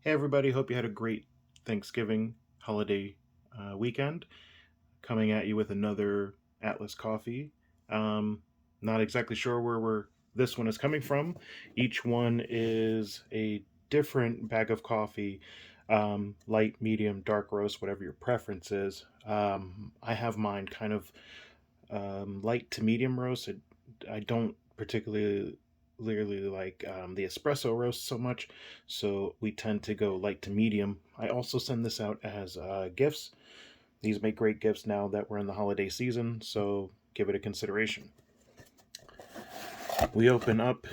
Hey, everybody. Hope you had a great Thanksgiving holiday weekend. Coming at you with another Atlas coffee. Um, Not exactly sure where this one is coming from. Each one is a different bag of coffee, light, medium, dark roast, whatever your preference is. I have mine kind of light to medium roast. I don't particularly like the espresso roast so much, so we tend to go light to medium. I also send this out as gifts. These make great gifts now that we're in the holiday season, so give it a consideration. We open up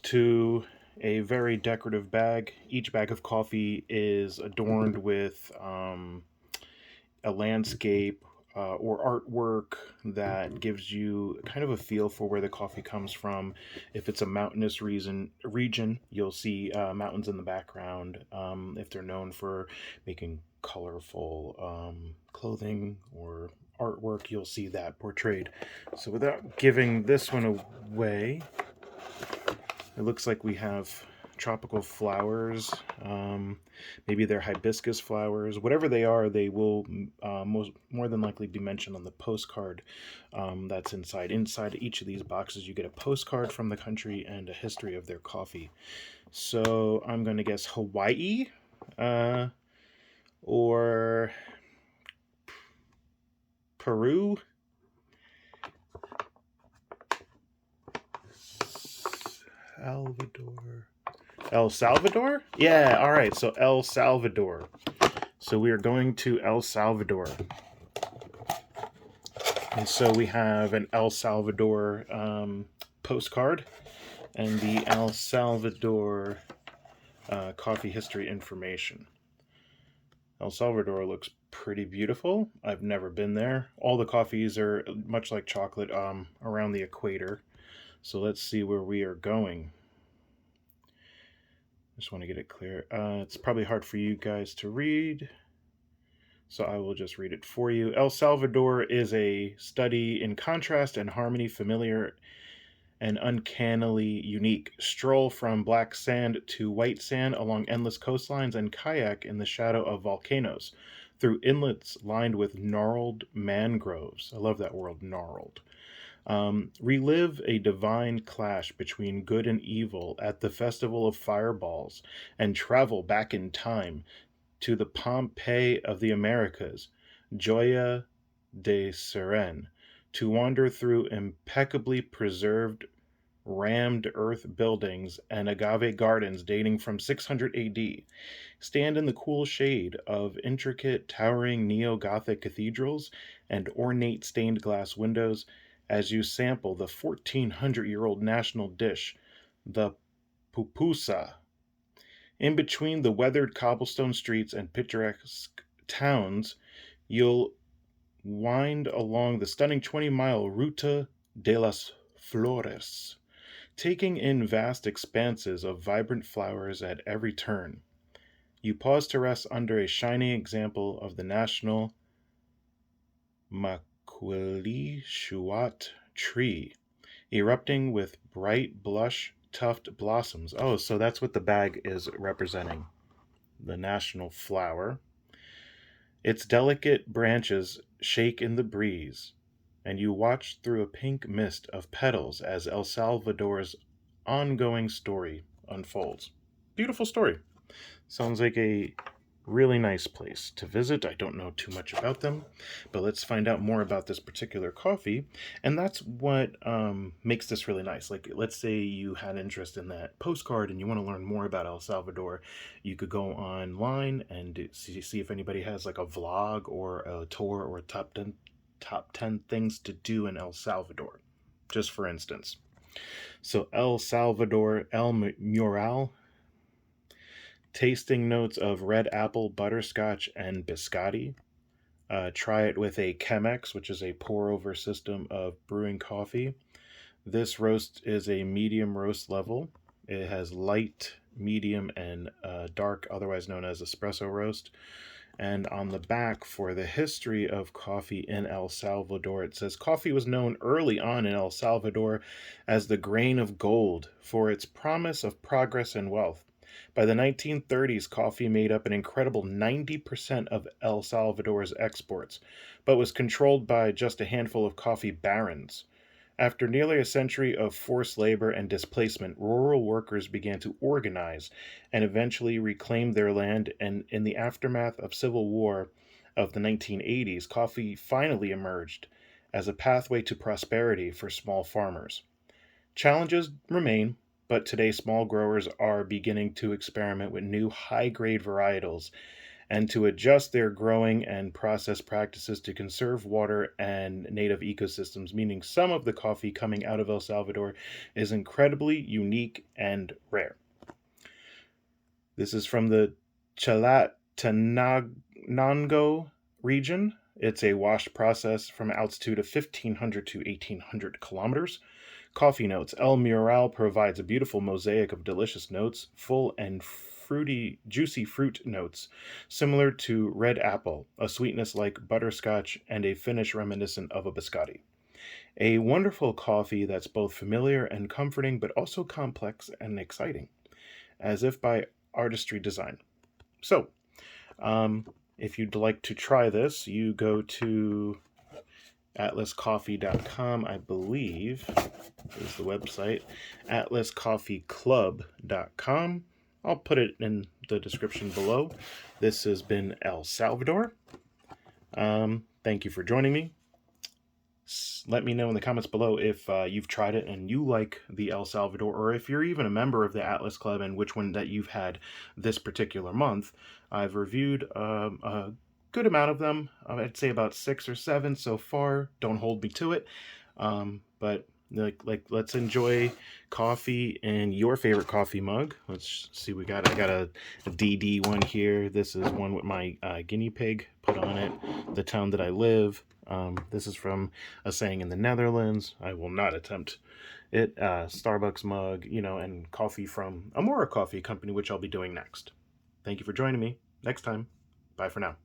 to a very decorative bag. Each bag of coffee is adorned with a landscape or artwork that gives you kind of a feel for where the coffee comes from. If it's a mountainous region, you'll see mountains in the background. If they're known for making colorful clothing or artwork, you'll see that portrayed. So, without giving this one away, it looks like we have tropical flowers. Maybe they're hibiscus flowers. Whatever they are, they will more than likely be mentioned on the postcard that's inside. Inside each of these boxes, you get a postcard from the country and a history of their coffee. So I'm going to guess Hawaii uh, or Peru. Salvador. El Salvador? Yeah, all right. So El Salvador. So we are going to El Salvador. And so we have an El Salvador postcard and the El Salvador coffee history information. El Salvador looks pretty beautiful. I've never been there. All the coffees are much like chocolate around the equator. So let's see where we are going. Just want to get it clear. It's probably hard for you guys to read, so I will just read it for you. El Salvador is a study in contrast and harmony, familiar and uncannily unique. Stroll from black sand to white sand along endless coastlines and kayak in the shadow of volcanoes through inlets lined with gnarled mangroves. I love that word, gnarled. Relive a divine clash between good and evil at the Festival of Fireballs and travel back in time to the Pompeii of the Americas, Joya de Seren, to wander through impeccably preserved rammed earth buildings and agave gardens dating from 600 AD. Stand in the cool shade of intricate, towering neo Gothic cathedrals and ornate stained glass windows as you sample the 1400-year-old national dish, the pupusa. In between the weathered cobblestone streets and picturesque towns, you'll wind along the stunning 20-mile Ruta de las Flores, taking in vast expanses of vibrant flowers at every turn. You pause to rest under a shining example of the national Maquilishuat tree, erupting with bright blush tuft blossoms. Oh, so that's what the bag is representing, the national flower. Its delicate branches shake in the breeze, and you watch through a pink mist of petals as El Salvador's ongoing story unfolds. Beautiful story. Sounds like a really nice place to visit. I don't know too much about them, but let's find out more about this particular coffee. And that's what makes this really nice. Like, let's say you had interest in that postcard and you want to learn more about El Salvador. You could go online and see if anybody has like a vlog or a tour or a top 10 things to do in El Salvador, just for instance. So El Salvador, El Mural, tasting notes of red apple, butterscotch, and biscotti. Try it with a Chemex, which is a pour over system of brewing coffee. This roast is a medium roast level. It has light, medium, and dark, otherwise known as espresso roast. And on the back, for the history of coffee in El Salvador, it says coffee was known early on in El Salvador as the grain of gold for its promise of progress and wealth. By the 1930s, coffee made up an incredible 90% of El Salvador's exports, but was controlled by just a handful of coffee barons. After nearly a century of forced labor and displacement, rural workers began to organize and eventually reclaim their land. And in the aftermath of civil war of the 1980s, coffee finally emerged as a pathway to prosperity for small farmers. Challenges remain, but today small growers are beginning to experiment with new high grade varietals and to adjust their growing and process practices to conserve water and native ecosystems, meaning some of the coffee coming out of El Salvador is incredibly unique and rare. This is from the Chalatenango region. It's a washed process from altitude of 1,500 to 1,800 kilometers. Coffee notes. El Mural provides a beautiful mosaic of delicious notes, full and fruity, juicy fruit notes, similar to red apple, a sweetness like butterscotch, and a finish reminiscent of a biscotti. A wonderful coffee that's both familiar and comforting, but also complex and exciting, as if by artistry design. So, if you'd like to try this, you go to atlascoffee.com, I believe, is the website. atlascoffeeclub.com. I'll put it in the description below. This has been El Salvador. Thank you for joining me. Let me know in the comments below if you've tried it and you like the El Salvador, or if you're even a member of the Atlas Club and which one that you've had this particular month. I've reviewed a good amount of them. I'd say about 6 or 7 so far. Don't hold me to it. But let's enjoy coffee in your favorite coffee mug. Let's see, I got a DD one here. This is one with my guinea pig put on it, the town that I live. This is from a saying in the Netherlands. I will not attempt it. Starbucks mug, and coffee from Amora Coffee Company, which I'll be doing next. Thank you for joining me. Next time. Bye for now.